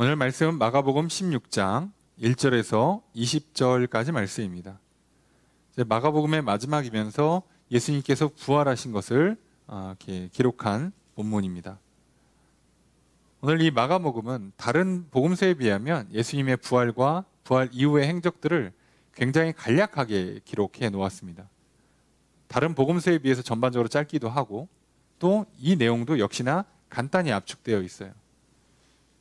오늘 말씀은 마가복음 16장 1절에서 20절까지 말씀입니다. 마가복음의 마지막이면서 예수님께서 부활하신 것을 이렇게 기록한 본문입니다. 오늘 이 마가복음은 다른 복음서에 비하면 예수님의 부활과 부활 이후의 행적들을 굉장히 간략하게 기록해 놓았습니다. 다른 복음서에 비해서 전반적으로 짧기도 하고 또 이 내용도 역시나 간단히 압축되어 있어요.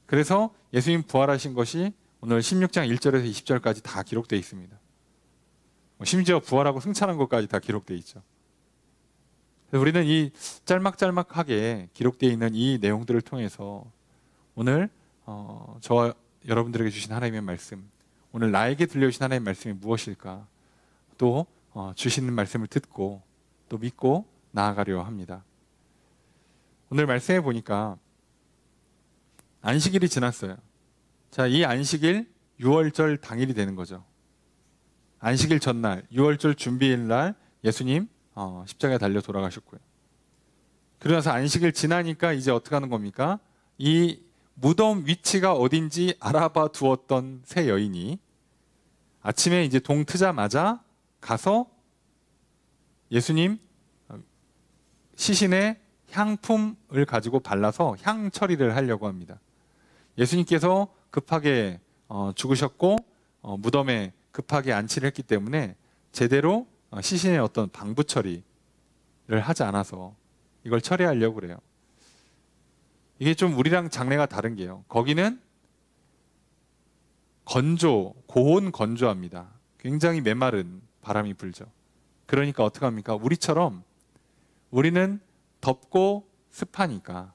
그래서 예수님 부활하신 것이 오늘 16장 1절에서 20절까지 다 기록되어 있습니다. 심지어 부활하고 승천한 것까지 다 기록되어 있죠. 그래서 우리는 이 짤막짤막하게 기록되어 있는 이 내용들을 통해서 오늘 저와 여러분들에게 주신 하나님의 말씀, 오늘 나에게 들려주신 하나님의 말씀이 무엇일까, 또 주시는 말씀을 듣고 또 믿고 나아가려 합니다. 오늘 말씀해 보니까 안식일이 지났어요. 자, 이 안식일 6월절 당일이 되는 거죠. 안식일 전날 6월절 준비일 날 예수님 십자가에 달려 돌아가셨고요. 그러면서 안식일 지나니까 이제 어떻게 하는 겁니까? 이 무덤 위치가 어딘지 알아봐 두었던 세 여인이 아침에 이제 동 트자마자 가서 예수님 시신에 향품을 가지고 발라서 향 처리를 하려고 합니다. 예수님께서 급하게 죽으셨고 무덤에 급하게 안치를 했기 때문에 제대로 시신의 어떤 방부 처리를 하지 않아서 이걸 처리하려고 그래요. 이게 좀 우리랑 장르가 다른 게요. 거기는 고온 건조합니다. 굉장히 메마른 바람이 불죠. 그러니까 어떡합니까? 우리처럼 우리는 덥고 습하니까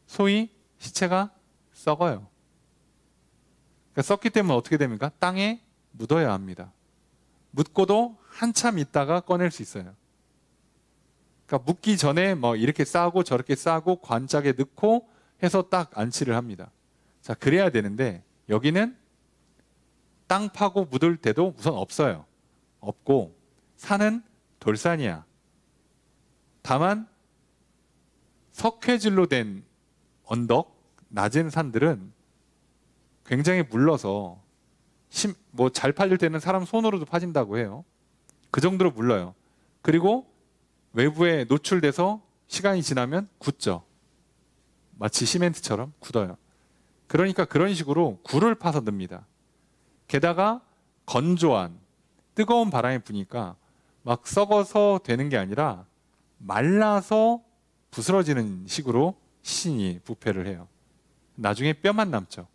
소위 시체가 썩어요. 그러니까 썩기 때문에 어떻게 됩니까? 땅에 묻어야 합니다. 묻고도 한참 있다가 꺼낼 수 있어요. 그러니까 묻기 전에 뭐 이렇게 싸고 저렇게 싸고 관짝에 넣고 해서 딱 안치를 합니다. 자, 그래야 되는데 여기는 땅 파고 묻을 데도 우선 없어요. 없고 산은 돌산이야. 다만 석회질로 된 언덕, 낮은 산들은 굉장히 물러서 뭐 잘 파질 때는 사람 손으로도 파진다고 해요. 그 정도로 물러요. 그리고 외부에 노출돼서 시간이 지나면 굳죠. 마치 시멘트처럼 굳어요. 그러니까 그런 식으로 굴을 파서 넣습니다. 게다가 건조한 뜨거운 바람이 부니까 막 썩어서 되는 게 아니라 말라서 부스러지는 식으로 시신이 부패를 해요. 나중에 뼈만 남죠.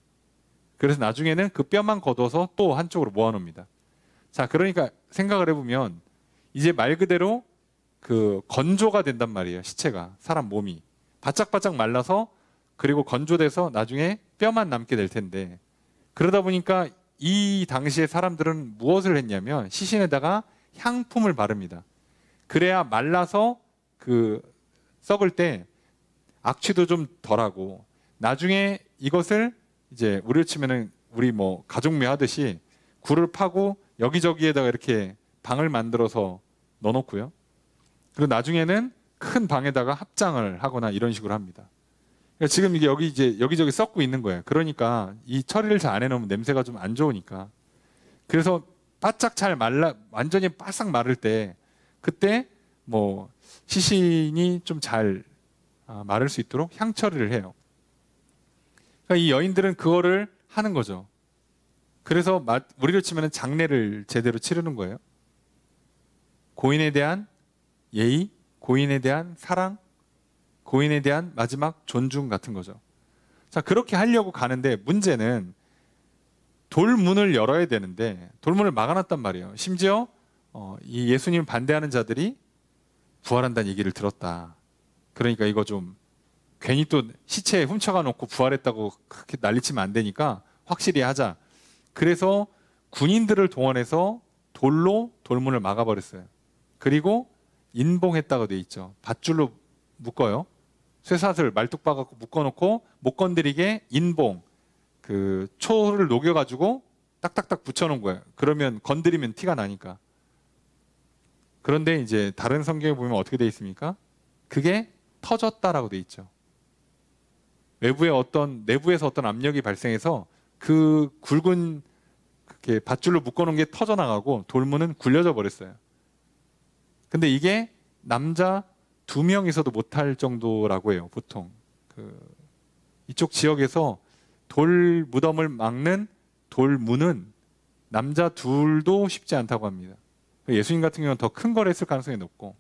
그래서 나중에는 그 뼈만 걷어서 또 한쪽으로 모아놓습니다. 자, 그러니까 생각을 해보면 이제 말 그대로 그 건조가 된단 말이에요. 시체가, 사람 몸이 바짝바짝 말라서 그리고 건조돼서 나중에 뼈만 남게 될 텐데, 그러다 보니까 이 당시에 사람들은 무엇을 했냐면 시신에다가 향품을 바릅니다. 그래야 말라서 그 썩을 때 악취도 좀 덜하고 나중에 이것을 이제 우리로 치면은 우리 뭐 가족묘 하듯이 굴을 파고 여기저기에다가 이렇게 방을 만들어서 넣어놓고요. 그리고 나중에는 큰 방에다가 합장을 하거나 이런 식으로 합니다. 그러니까 지금 이게 여기저기 썩고 있는 거예요. 그러니까 이 처리를 잘 안 해놓으면 냄새가 좀 안 좋으니까. 그래서 바짝 잘 완전히 바싹 마를 때 그때 뭐 시신이 좀 잘 마를 수 있도록 향 처리를 해요. 그러니까 이 여인들은 그거를 하는 거죠. 그래서 우리로 치면 장례를 제대로 치르는 거예요. 고인에 대한 예의, 고인에 대한 사랑, 고인에 대한 마지막 존중 같은 거죠. 자, 그렇게 하려고 가는데 문제는 돌문을 열어야 되는데 돌문을 막아놨단 말이에요. 심지어 이 예수님 반대하는 자들이 부활한다는 얘기를 들었다. 그러니까 이거 좀 괜히 또 시체에 훔쳐가 놓고 부활했다고 그렇게 난리치면 안 되니까 확실히 하자. 그래서 군인들을 동원해서 돌로 돌문을 막아버렸어요. 그리고 인봉했다고 돼 있죠. 밧줄로 묶어요. 쇠사슬 말뚝 박아서 묶어놓고 못 건드리게 인봉, 그 초를 녹여가지고 딱딱딱 붙여놓은 거예요. 그러면 건드리면 티가 나니까. 그런데 이제 다른 성경에 보면 어떻게 돼 있습니까? 그게 터졌다라고 돼 있죠. 내부에서 어떤 압력이 발생해서 그 굵은 그렇게 밧줄로 묶어놓은 게 터져나가고 돌문은 굴려져 버렸어요. 근데 이게 남자 2명이서도 못할 정도라고 해요. 보통 이쪽 지역에서 돌 무덤을 막는 돌문은 남자 둘도 쉽지 않다고 합니다. 예수님 같은 경우는 더 큰 걸 했을 가능성이 높고,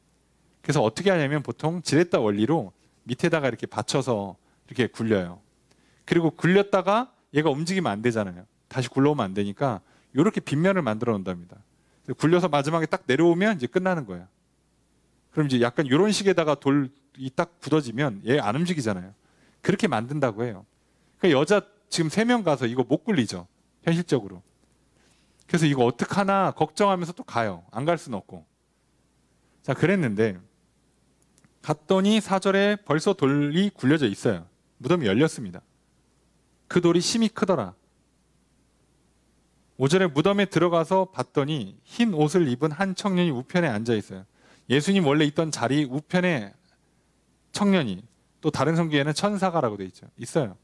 그래서 어떻게 하냐면 보통 지렛대 원리로 밑에다가 이렇게 받쳐서 이렇게 굴려요. 그리고 굴렸다가 얘가 움직이면 안 되잖아요. 다시 굴러오면 안 되니까 이렇게 빗면을 만들어 놓는답니다. 굴려서 마지막에 딱 내려오면 이제 끝나는 거예요. 그럼 이제 약간 이런 식에다가 돌이 딱 굳어지면 얘 안 움직이잖아요. 그렇게 만든다고 해요. 그러니까 여자 지금 3명 가서 이거 못 굴리죠. 현실적으로. 그래서 이거 어떡하나 걱정하면서 또 가요. 안 갈 수는 없고. 자, 그랬는데 갔더니 4절에 벌써 돌이 굴려져 있어요. 무덤이 열렸습니다. 그 돌이 심히 크더라. 5절에 무덤에 들어가서 봤더니 흰 옷을 입은 한 청년이 우편에 앉아 있어요. 예수님 원래 있던 자리 우편에 청년이, 또 다른 성경에는 천사가라고 돼 있어요.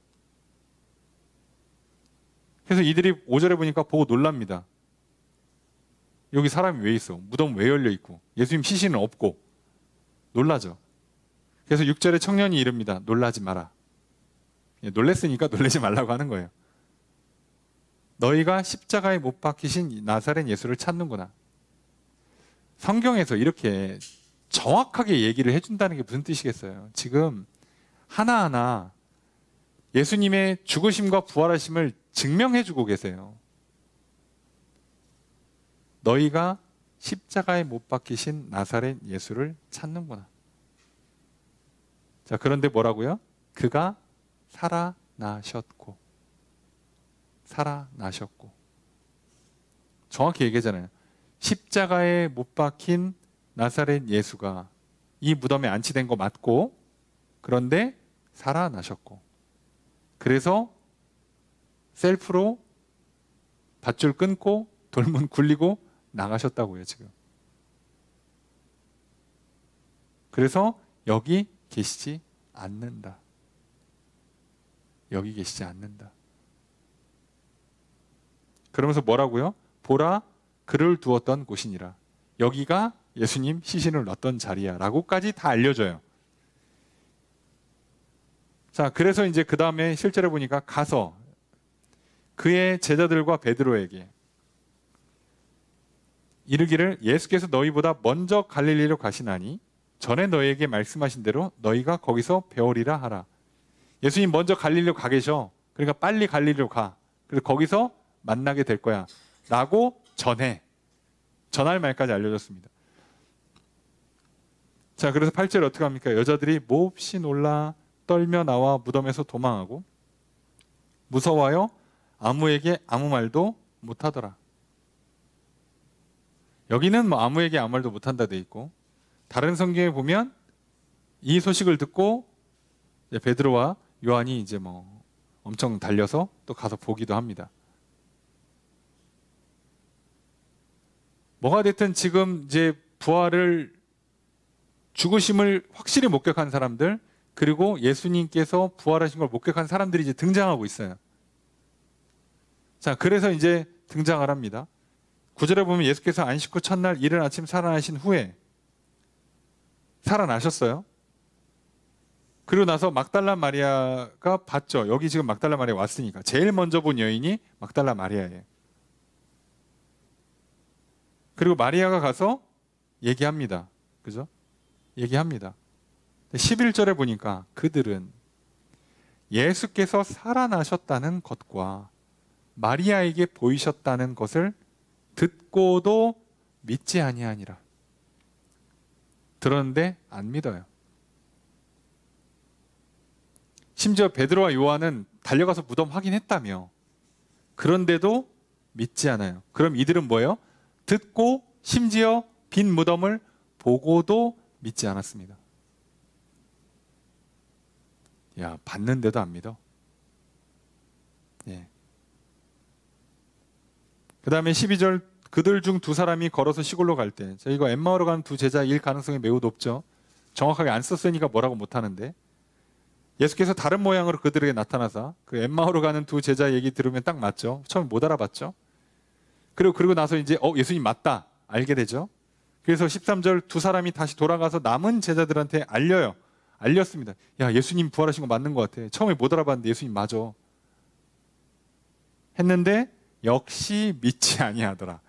그래서 이들이 5절에 보니까 보고 놀랍니다. 여기 사람이 왜 있어? 무덤 왜 열려 있고? 예수님 시신은 없고. 놀라죠. 그래서 6절에 청년이 이릅니다. 놀라지 마라. 놀랬으니까 놀라지 말라고 하는 거예요. 너희가 십자가에 못 박히신 나사렛 예수를 찾는구나. 성경에서 이렇게 정확하게 얘기를 해준다는 게 무슨 뜻이겠어요? 지금 하나하나 예수님의 죽으심과 부활하심을 증명해주고 계세요. 너희가 십자가에 못 박히신 나사렛 예수를 찾는구나. 자, 그런데 뭐라고요? 그가 살아나셨고. 살아나셨고. 정확히 얘기하잖아요. 십자가에 못 박힌 나사렛 예수가 이 무덤에 안치된 거 맞고, 그런데 살아나셨고, 그래서 셀프로 밧줄 끊고 돌문 굴리고 나가셨다고요, 지금. 그래서 여기 계시지 않는다. 여기 계시지 않는다. 그러면서 뭐라고요? 보라, 그를 두었던 곳이니라. 여기가 예수님 시신을 넣었던 자리야 라고까지 다 알려줘요. 자, 그래서 이제 그 다음에 실제로 보니까 가서 그의 제자들과 베드로에게 이르기를 예수께서 너희보다 먼저 갈릴리로 가시나니 전에 너희에게 말씀하신 대로 너희가 거기서 배우리라 하라. 예수님 먼저 갈릴리로 가 계셔. 그러니까 빨리 갈릴리로 가. 그래서 거기서 만나게 될 거야 라고 전할 말까지 알려줬습니다. 자, 그래서 8절에 어떻게 합니까? 여자들이 몹시 놀라 떨며 나와 무덤에서 도망하고 무서워하여 아무에게 아무 말도 못하더라. 여기는 뭐 아무에게 아무 말도 못한다 돼 있고, 다른 성경에 보면 이 소식을 듣고 베드로와 요한이 이제 뭐 엄청 달려서 또 가서 보기도 합니다. 뭐가 됐든 지금 이제 부활을, 죽으심을 확실히 목격한 사람들, 그리고 예수님께서 부활하신 걸 목격한 사람들이 이제 등장하고 있어요. 자, 그래서 이제 등장을 합니다. 9절에 보면 예수께서 안식 후 첫날 이른 아침 살아나신 후에 살아나셨어요. 그리고 나서 막달라 마리아가 봤죠. 여기 지금 막달라 마리아 왔으니까 제일 먼저 본 여인이 막달라 마리아예요. 그리고 마리아가 가서 얘기합니다. 그죠? 얘기합니다. 11절에 보니까 그들은 예수께서 살아나셨다는 것과 마리아에게 보이셨다는 것을 듣고도 믿지 아니하니라. 들었는데 안 믿어요. 심지어 베드로와 요한은 달려가서 무덤 확인했다며. 그런데도 믿지 않아요. 그럼 이들은 뭐예요? 듣고 심지어 빈 무덤을 보고도 믿지 않았습니다. 야, 봤는데도 안 믿어. 예. 그 다음에 12절, 그들 중 2사람이 걸어서 시골로 갈 때, 이거 엠마오로 가는 2 제자일 가능성이 매우 높죠. 정확하게 안 썼으니까 뭐라고 못하는데, 예수께서 다른 모양으로 그들에게 나타나사 그 엠마오로 가는 두 제자 얘기 들으면 딱 맞죠. 처음에 못 알아봤죠. 그리고 나서 이제 예수님 맞다 알게 되죠. 그래서 13절 두 사람이 다시 돌아가서 남은 제자들한테 알렸습니다. 야, 예수님 부활하신 거 맞는 것 같아. 처음에 못 알아봤는데 예수님 맞아. 했는데 역시 믿지 아니하더라.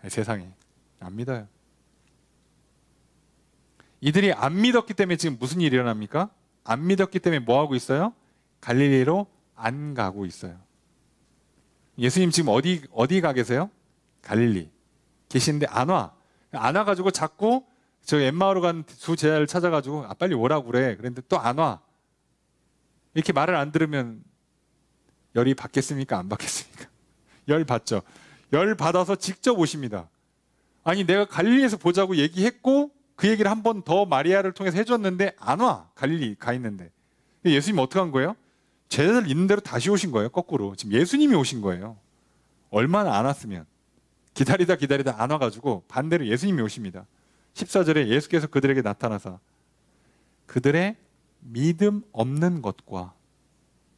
세상에 안 믿어요. 이들이 안 믿었기 때문에 지금 무슨 일이 일어납니까? 안 믿었기 때문에 뭐 하고 있어요? 갈릴리로 안 가고 있어요. 예수님 지금 어디 가 계세요? 갈릴리 계시는데 안 와가지고 자꾸 저 엠마오로 간 두 제자를 찾아가지고 빨리 오라고 그래. 그런데 또 안 와. 이렇게 말을 안 들으면 열이 받겠습니까? 안 받겠습니까? 열 받죠. 열 받아서 직접 오십니다. 아니 내가 갈릴리에서 보자고 얘기했고 그 얘기를 한 번 더 마리아를 통해서 해줬는데 안 와. 갈릴리 가 있는데. 예수님 어떻게 한 거예요? 제자들 있는 대로 다시 오신 거예요. 거꾸로. 지금 예수님이 오신 거예요. 얼마나 안 왔으면. 기다리다 안 와가지고 반대로 예수님이 오십니다. 14절에 예수께서 그들에게 나타나사 그들의 믿음 없는 것과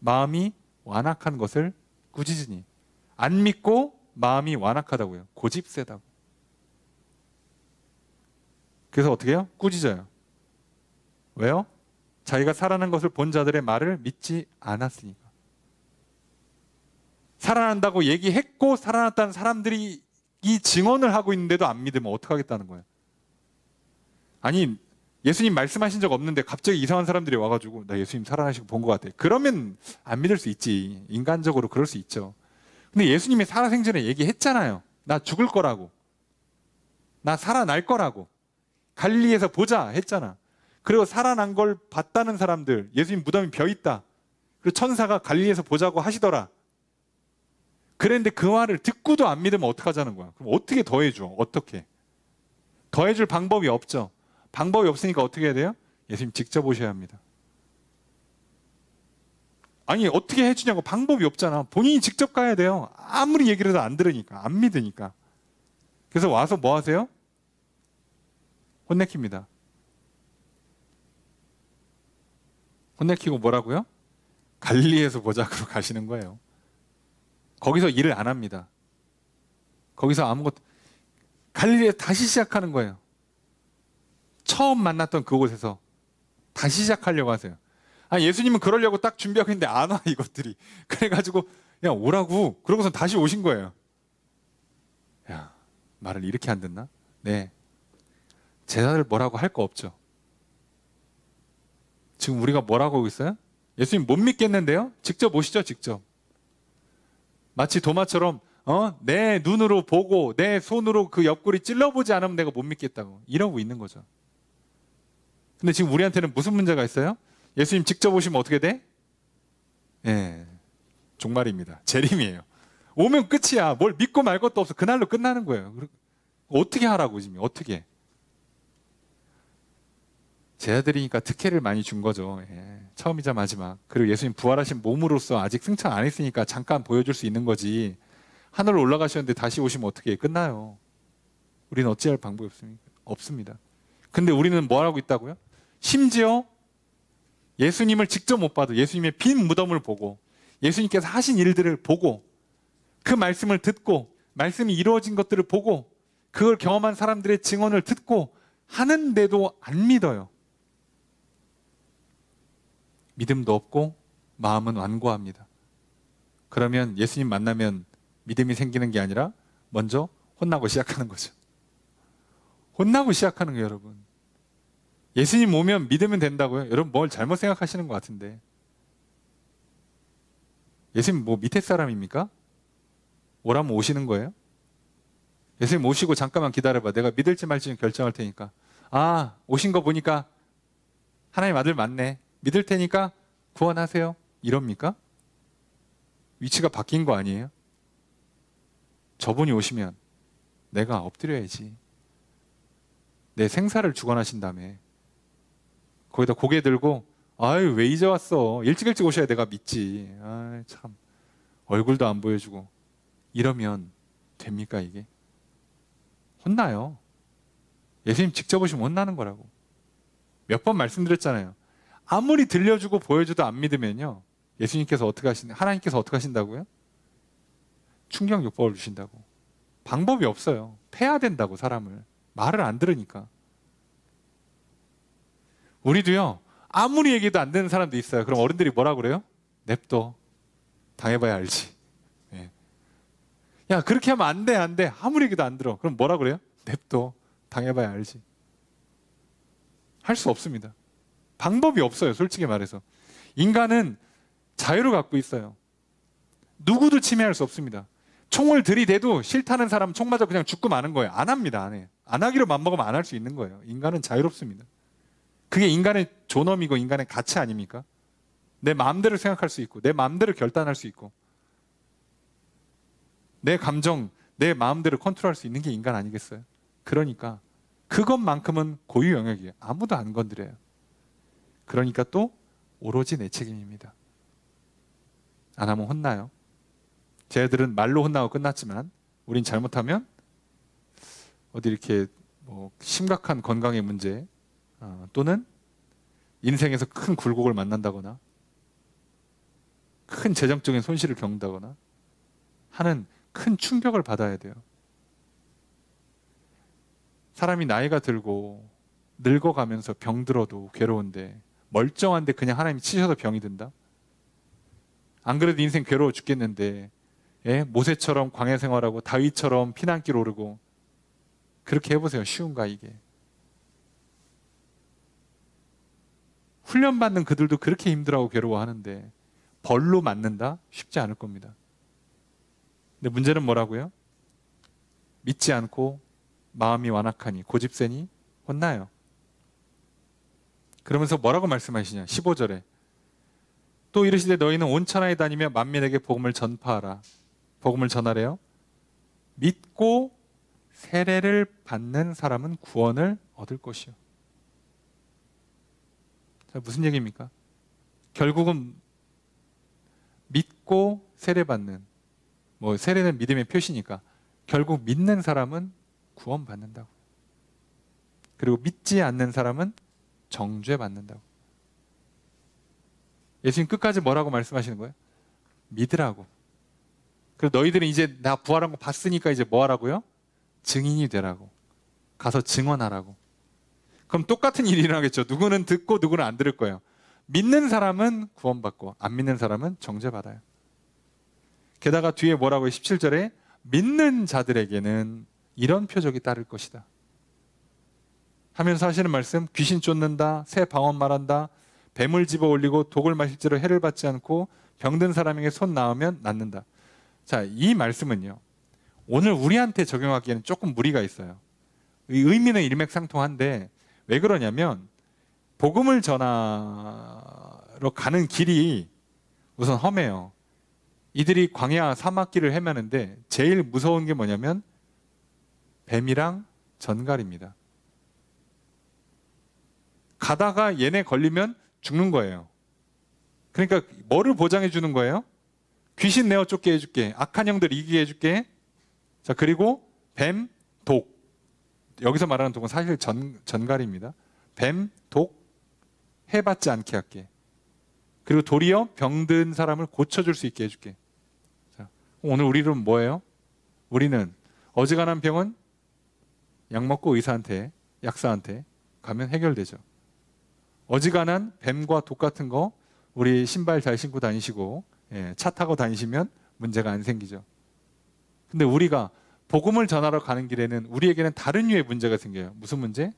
마음이 완악한 것을 꾸짖으니. 안 믿고 마음이 완악하다고요. 고집세다고. 그래서 어떻게 해요? 꾸짖어요. 왜요? 자기가 살아난 것을 본 자들의 말을 믿지 않았으니까. 살아난다고 얘기했고 살아났다는 사람들이 이 증언을 하고 있는데도 안 믿으면 어떡하겠다는 거예요. 아니 예수님 말씀하신 적 없는데 갑자기 이상한 사람들이 와가지고 나 예수님 살아나시고 본 것 같아. 그러면 안 믿을 수 있지. 인간적으로 그럴 수 있죠. 근데 예수님이 살아생전에 얘기했잖아요. 나 죽을 거라고. 나 살아날 거라고. 갈릴리에서 보자 했잖아. 그리고 살아난 걸 봤다는 사람들, 예수님 무덤이 비어있다. 그리고 천사가 갈릴리에서 보자고 하시더라. 그랬는데 그 말을 듣고도 안 믿으면 어떡하자는 거야. 그럼 어떻게 더해줘? 어떻게? 더해줄 방법이 없죠. 방법이 없으니까 어떻게 해야 돼요? 예수님 직접 오셔야 합니다. 아니 어떻게 해주냐고. 방법이 없잖아. 본인이 직접 가야 돼요. 아무리 얘기를 해도 안 들으니까. 안 믿으니까. 그래서 와서 뭐 하세요? 혼내킵니다. 혼내키고 뭐라고요? 갈릴리에서 보자고 가시는 거예요. 거기서 일을 안 합니다. 거기서 아무것도. 갈릴리에 다시 시작하는 거예요. 처음 만났던 그곳에서 다시 시작하려고 하세요. 예수님은 그러려고 딱 준비하고 있는데 안 와 이것들이. 그래가지고 야 오라고. 그러고서 다시 오신 거예요. 야 말을 이렇게 안 듣나? 네. 제자들 뭐라고 할 거 없죠. 지금 우리가 뭐라고 하고 있어요? 예수님 못 믿겠는데요? 직접 오시죠. 직접. 마치 도마처럼 내 눈으로 보고 내 손으로 그 옆구리 찔러보지 않으면 내가 못 믿겠다고 이러고 있는 거죠. 근데 지금 우리한테는 무슨 문제가 있어요? 예수님 직접 오시면 어떻게 돼? 종말입니다. 재림이에요. 오면 끝이야. 뭘 믿고 말 것도 없어. 그날로 끝나는 거예요. 어떻게 하라고 지금 어떻게? 제자들이니까 특혜를 많이 준 거죠. 처음이자 마지막. 그리고 예수님 부활하신 몸으로서 아직 승천 안 했으니까 잠깐 보여줄 수 있는 거지. 하늘로 올라가셨는데 다시 오시면 어떻게 해? 끝나요. 우리는 어찌할 방법이 없습니다. 근데 우리는 뭐 하고 있다고요? 심지어 예수님을 직접 못 봐도 예수님의 빈 무덤을 보고 예수님께서 하신 일들을 보고 그 말씀을 듣고 말씀이 이루어진 것들을 보고 그걸 경험한 사람들의 증언을 듣고 하는데도 안 믿어요. 믿음도 없고 마음은 완고합니다. 그러면 예수님 만나면 믿음이 생기는 게 아니라 먼저 혼나고 시작하는 거죠. 혼나고 시작하는 거예요, 여러분. 예수님 오면 믿으면 된다고요? 여러분 뭘 잘못 생각하시는 것 같은데. 예수님 뭐 밑에 사람입니까? 오라면 오시는 거예요? 예수님 오시고 잠깐만 기다려봐. 내가 믿을지 말지 결정할 테니까. 오신 거 보니까 하나님 아들 맞네. 믿을 테니까 구원하세요. 이럽니까? 위치가 바뀐 거 아니에요? 저분이 오시면 내가 엎드려야지. 내 생사를 주관하신다며. 거기다 고개 들고 아유 왜 이제 왔어. 일찍 오셔야 내가 믿지. 참 얼굴도 안 보여주고 이러면 됩니까 이게? 혼나요. 예수님 직접 오시면 혼나는 거라고. 몇 번 말씀드렸잖아요. 아무리 들려주고 보여줘도 안 믿으면요. 예수님께서 어떻게 하나님께서 어떻게 하신다고요? 충격요법을 주신다고. 방법이 없어요. 패야 된다고, 사람을. 말을 안 들으니까. 우리도요, 아무리 얘기도 안 되는 사람도 있어요. 그럼 어른들이 뭐라 그래요? 냅둬. 당해봐야 알지. 예. 야, 그렇게 하면 안 돼, 안 돼. 아무리 얘기도 안 들어. 그럼 뭐라 그래요? 냅둬. 당해봐야 알지. 할 수 없습니다. 방법이 없어요, 솔직히 말해서. 인간은 자유를 갖고 있어요. 누구도 침해할 수 없습니다. 총을 들이대도 싫다는 사람 총 맞아 그냥 죽고 마는 거예요. 안 합니다. 안 해요. 안 하기로 맘먹으면 안 할 수 있는 거예요. 인간은 자유롭습니다. 그게 인간의 존엄이고 인간의 가치 아닙니까? 내 마음대로 생각할 수 있고 내 마음대로 결단할 수 있고 내 감정, 내 마음대로 컨트롤할 수 있는 게 인간 아니겠어요? 그러니까 그것만큼은 고유 영역이에요. 아무도 안 건드려요. 그러니까 또 오로지 내 책임입니다. 안 하면 혼나요. 쟤들은 말로 혼나고 끝났지만 우린 잘못하면 어디 이렇게 뭐 심각한 건강의 문제 또는 인생에서 큰 굴곡을 만난다거나 큰 재정적인 손실을 겪는다거나 하는 큰 충격을 받아야 돼요. 사람이 나이가 들고 늙어가면서 병들어도 괴로운데 멀쩡한데 그냥 하나님이 치셔서 병이 든다? 안 그래도 인생 괴로워 죽겠는데 모세처럼 광야 생활하고 다윗처럼 피난길 오르고 그렇게 해보세요. 쉬운가 이게? 훈련받는 그들도 그렇게 힘들어하고 괴로워하는데 벌로 맞는다? 쉽지 않을 겁니다. 근데 문제는 뭐라고요? 믿지 않고 마음이 완악하니 고집세니 혼나요. 그러면서 뭐라고 말씀하시냐? 15절에 또 이르시되 너희는 온 천하에 다니며 만민에게 복음을 전파하라. 복음을 전하래요. 믿고 세례를 받는 사람은 구원을 얻을 것이요. 자, 무슨 얘기입니까? 결국은 믿고 세례받는, 뭐 세례는 믿음의 표시니까 결국 믿는 사람은 구원받는다고. 그리고 믿지 않는 사람은 정죄받는다고. 예수님 끝까지 뭐라고 말씀하시는 거예요? 믿으라고. 그리고 너희들은 이제 나 부활한 거 봤으니까 이제 뭐 하라고요? 증인이 되라고. 가서 증언하라고. 그럼 똑같은 일이 일어나겠죠. 누구는 듣고 누구는 안 들을 거예요. 믿는 사람은 구원받고 안 믿는 사람은 정죄받아요. 게다가 뒤에 뭐라고요? 17절에 믿는 자들에게는 이런 표적이 따를 것이다 하면서 하시는 말씀, 귀신 쫓는다, 새 방언 말한다, 뱀을 집어 올리고 독을 마실 죄로 해를 받지 않고 병든 사람에게 손 나오면 낫는다. 자, 이 말씀은요, 오늘 우리한테 적용하기에는 조금 무리가 있어요. 이 의미는 일맥상통한데 왜 그러냐면 복음을 전하러 가는 길이 우선 험해요. 이들이 광야 사막길을 헤매는데 제일 무서운 게 뭐냐면 뱀이랑 전갈입니다. 가다가 얘네 걸리면 죽는 거예요. 그러니까 뭐를 보장해 주는 거예요? 귀신 내어 쫓게 해줄게. 악한 영들 이기게 해줄게. 자, 그리고 뱀, 독. 여기서 말하는 독은 사실 전갈입니다. 뱀, 독, 해받지 않게 할게. 그리고 도리어 병든 사람을 고쳐줄 수 있게 해줄게. 자, 오늘 우리는 뭐예요? 우리는 어지간한 병은 약 먹고 의사한테, 약사한테 가면 해결되죠. 어지간한 뱀과 독 같은 거 우리 신발 잘 신고 다니시고 차 타고 다니시면 문제가 안 생기죠. 근데 우리가 복음을 전하러 가는 길에는 우리에게는 다른 류의 문제가 생겨요. 무슨 문제?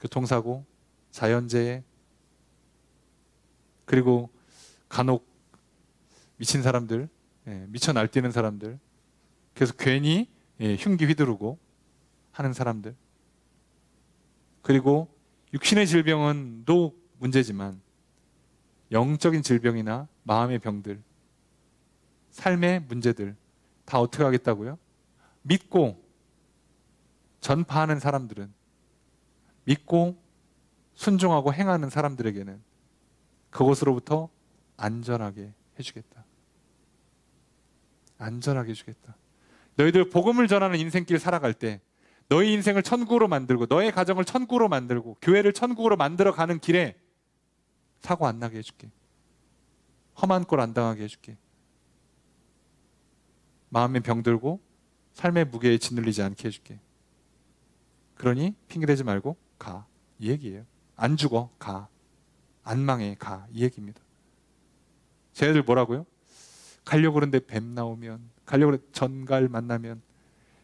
교통사고, 자연재해, 그리고 간혹 미친 사람들, 미쳐 날뛰는 사람들, 그래서 괜히 흉기 휘두르고 하는 사람들, 그리고 육신의 질병은 또 문제지만 영적인 질병이나 마음의 병들, 삶의 문제들 다 어떻게 하겠다고요? 믿고 전파하는 사람들은, 믿고 순종하고 행하는 사람들에게는 그것으로부터 안전하게 해주겠다. 안전하게 해주겠다. 너희들 복음을 전하는 인생길 살아갈 때 너희 인생을 천국으로 만들고 너의 가정을 천국으로 만들고 교회를 천국으로 만들어가는 길에 사고 안 나게 해줄게. 험한 꼴 안 당하게 해줄게. 마음에 병들고 삶의 무게에 짓눌리지 않게 해줄게. 그러니 핑계대지 말고 가. 이 얘기예요. 안 죽어. 가. 안 망해. 가. 이 얘기입니다. 쟤네들 뭐라고요? 가려고 그러는데 뱀 나오면, 가려고 그러는데 전갈 만나면,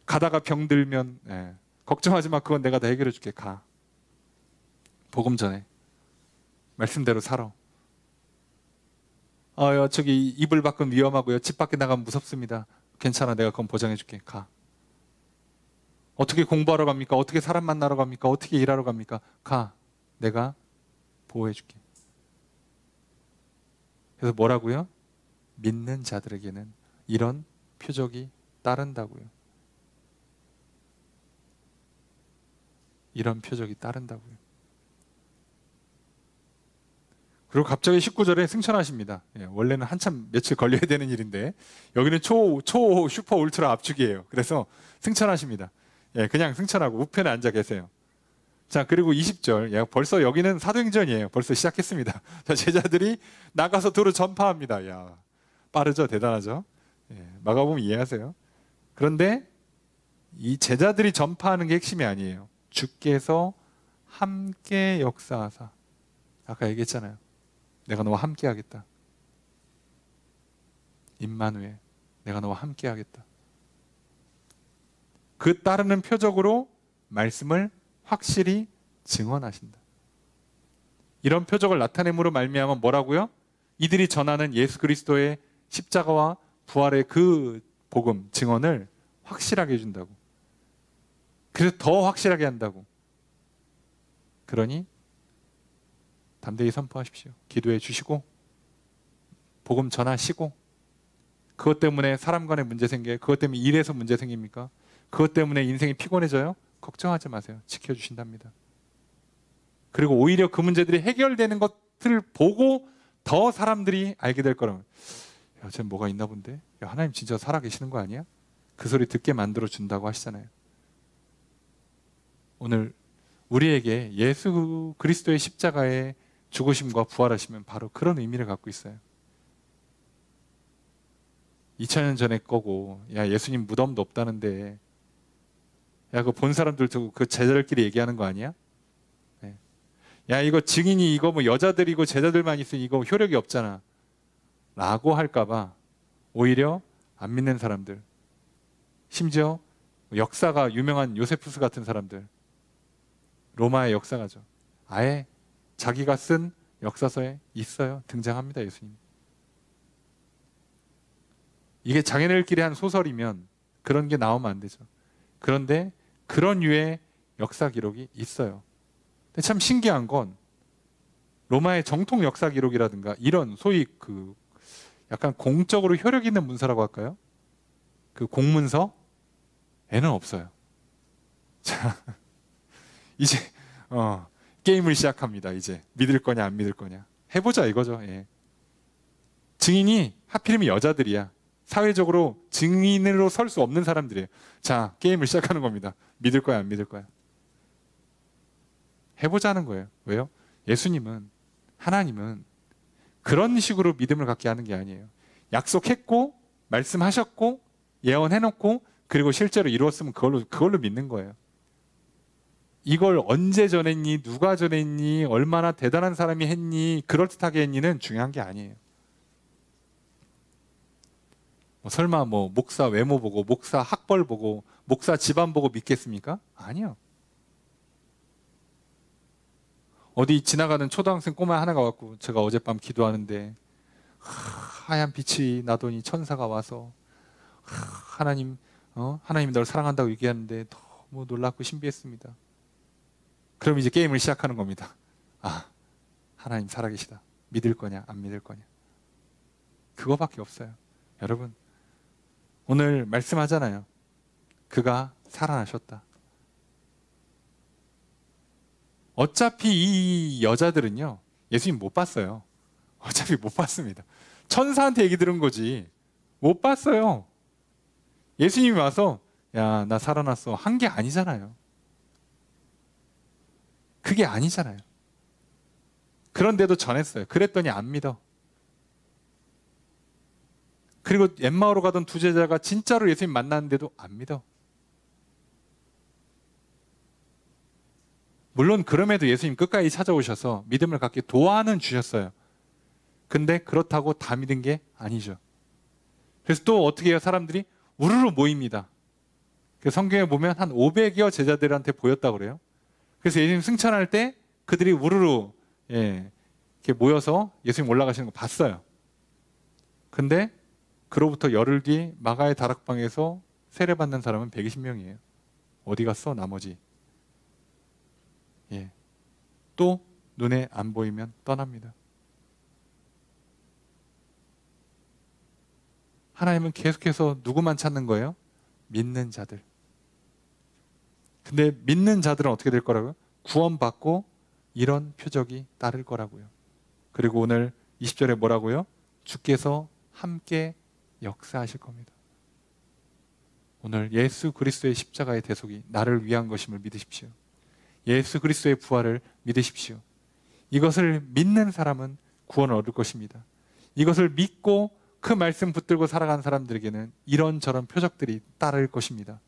가다가 병들면, 걱정하지 마. 그건 내가 다 해결해 줄게. 가. 복음 전해. 말씀대로 살아. 저기 이불 밖은 위험하고요. 집 밖에 나가면 무섭습니다. 괜찮아. 내가 그건 보장해 줄게. 가. 어떻게 공부하러 갑니까? 어떻게 사람 만나러 갑니까? 어떻게 일하러 갑니까? 가. 내가 보호해 줄게. 그래서 뭐라고요? 믿는 자들에게는 이런 표적이 따른다고요. 이런 표적이 따른다고요. 그리고 갑자기 19절에 승천하십니다. 원래는 한참 며칠 걸려야 되는 일인데 여기는 초 슈퍼 울트라 압축이에요. 그래서 승천하십니다. 그냥 승천하고 우편에 앉아 계세요. 자, 그리고 20절. 벌써 여기는 사도행전이에요. 벌써 시작했습니다. 자, 제자들이 나가서 도로 전파합니다. 야, 빠르죠? 대단하죠? 마가복음 이해하세요? 그런데 이 제자들이 전파하는 게 핵심이 아니에요. 주께서 함께 역사하사. 아까 얘기했잖아요. 내가 너와 함께 하겠다. 임마누엘, 내가 너와 함께 하겠다. 그 따르는 표적으로 말씀을 확실히 증언하신다. 이런 표적을 나타냄으로 말미암아 뭐라고요? 이들이 전하는 예수 그리스도의 십자가와 부활의 그 복음, 증언을 확실하게 해준다고. 그래서 더 확실하게 한다고. 그러니 담대히 선포하십시오. 기도해 주시고 복음 전하시고. 그것 때문에 사람 간에 문제 생겨요? 그것 때문에 일에서 문제 생깁니까? 그것 때문에 인생이 피곤해져요? 걱정하지 마세요. 지켜주신답니다. 그리고 오히려 그 문제들이 해결되는 것을 보고 더 사람들이 알게 될 거라면, 야, 쟤 뭐가 있나 본데? 야, 하나님 진짜 살아계시는 거 아니야? 그 소리 듣게 만들어 준다고 하시잖아요. 오늘 우리에게 예수 그리스도의 십자가의 죽으심과 부활하시면 바로 그런 의미를 갖고 있어요. 2000년 전에 거고, 야, 예수님 무덤도 없다는데, 야, 그거 본 사람들도 그 제자들끼리 얘기하는 거 아니야? 네. 야, 이거 증인이 이거 뭐 여자들이고 제자들만 있으니 이거 효력이 없잖아. 라고 할까봐 오히려 안 믿는 사람들, 심지어 역사가 유명한 요세푸스 같은 사람들, 로마의 역사가죠. 아예 자기가 쓴 역사서에 있어요. 등장합니다, 예수님. 이게 자기네들끼리 한 소설이면 그런 게 나오면 안 되죠. 그런데 그런 류의 역사 기록이 있어요. 근데 참 신기한 건 로마의 정통 역사 기록이라든가 이런 소위 그 약간 공적으로 효력 있는 문서라고 할까요? 그 공문서에는 없어요. 자, 이제 게임을 시작합니다. 이제 믿을 거냐 안 믿을 거냐 해보자 이거죠. 예. 증인이 하필이면 여자들이야. 사회적으로 증인으로 설 수 없는 사람들이에요. 자, 게임을 시작하는 겁니다. 믿을 거야 안 믿을 거야. 해보자는 거예요. 왜요? 예수님은, 하나님은 그런 식으로 믿음을 갖게 하는 게 아니에요. 약속했고 말씀하셨고 예언해놓고 그리고 실제로 이루었으면 그걸로 믿는 거예요. 이걸 언제 전했니, 누가 전했니, 얼마나 대단한 사람이 했니, 그럴듯하게 했니는 중요한 게 아니에요. 설마 뭐 목사 외모 보고, 목사 학벌 보고, 목사 집안 보고 믿겠습니까? 아니요. 어디 지나가는 초등학생 꼬마 하나가 왔고, 제가 어젯밤 기도하는데 하얀 빛이 나더니 천사가 와서 하나님이 널 사랑한다고 얘기하는데 너무 놀랍고 신비했습니다. 그럼 이제 게임을 시작하는 겁니다. 아, 하나님 살아계시다. 믿을 거냐 안 믿을 거냐. 그거밖에 없어요. 여러분, 오늘 말씀하잖아요. 그가 살아나셨다. 어차피 이 여자들은요, 예수님 못 봤어요. 어차피 못 봤습니다. 천사한테 얘기 들은 거지 못 봤어요. 예수님이 와서 야, 나 살아났어 한 게 아니잖아요. 그게 아니잖아요. 그런데도 전했어요. 그랬더니 안 믿어. 그리고 엠마오로 가던 두 제자가 진짜로 예수님 만났는데도 안 믿어. 물론 그럼에도 예수님 끝까지 찾아오셔서 믿음을 갖게 도와는 주셨어요. 근데 그렇다고 다 믿은 게 아니죠. 그래서 또 어떻게 해요? 사람들이 우르르 모입니다. 성경에 보면 한 500여 제자들한테 보였다고 그래요. 그래서 예수님 승천할 때 그들이 우르르 이렇게 모여서 예수님 올라가시는 거 봤어요. 근데 그로부터 열흘 뒤 마가의 다락방에서 세례받는 사람은 120명이에요. 어디 갔어? 나머지. 또 눈에 안 보이면 떠납니다. 하나님은 계속해서 누구만 찾는 거예요? 믿는 자들. 근데 믿는 자들은 어떻게 될 거라고요? 구원받고 이런 표적이 따를 거라고요. 그리고 오늘 20절에 뭐라고요? 주께서 함께 역사하실 겁니다. 오늘 예수 그리스도의 십자가의 대속이 나를 위한 것임을 믿으십시오. 예수 그리스도의 부활을 믿으십시오. 이것을 믿는 사람은 구원을 얻을 것입니다. 이것을 믿고 그 말씀 붙들고 살아가는 사람들에게는 이런저런 표적들이 따를 것입니다.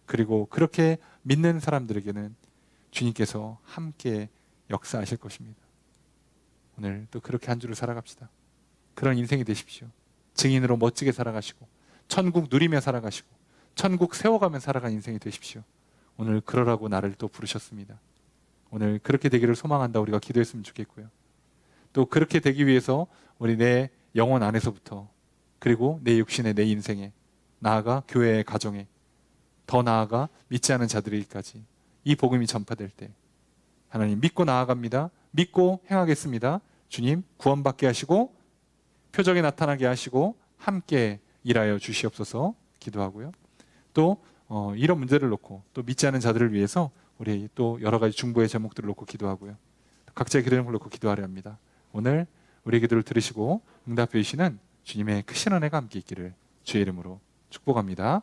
그리고 그렇게 믿는 사람들에게는 주님께서 함께 역사하실 것입니다. 오늘 또 그렇게 한 주를 살아갑시다. 그런 인생이 되십시오. 증인으로 멋지게 살아가시고 천국 누리며 살아가시고 천국 세워가며 살아가는 인생이 되십시오. 오늘 그러라고 나를 또 부르셨습니다. 오늘 그렇게 되기를 소망한다 우리가 기도했으면 좋겠고요. 또 그렇게 되기 위해서 우리 내 영혼 안에서부터 그리고 내 육신의 내 인생에 나아가 교회의 가정에 더 나아가 믿지 않은 자들에게까지 이 복음이 전파될 때 하나님 믿고 나아갑니다. 믿고 행하겠습니다. 주님 구원받게 하시고 표적이 나타나게 하시고 함께 일하여 주시옵소서 기도하고요. 또 이런 문제를 놓고 또 믿지 않은 자들을 위해서 우리 또 여러 가지 중보의 제목들을 놓고 기도하고요. 각자의 기도 제목을 놓고 기도하려 합니다. 오늘 우리의 기도를 들으시고 응답해 주시는 주님의 크신 은혜가 함께 있기를 주의 이름으로 축복합니다.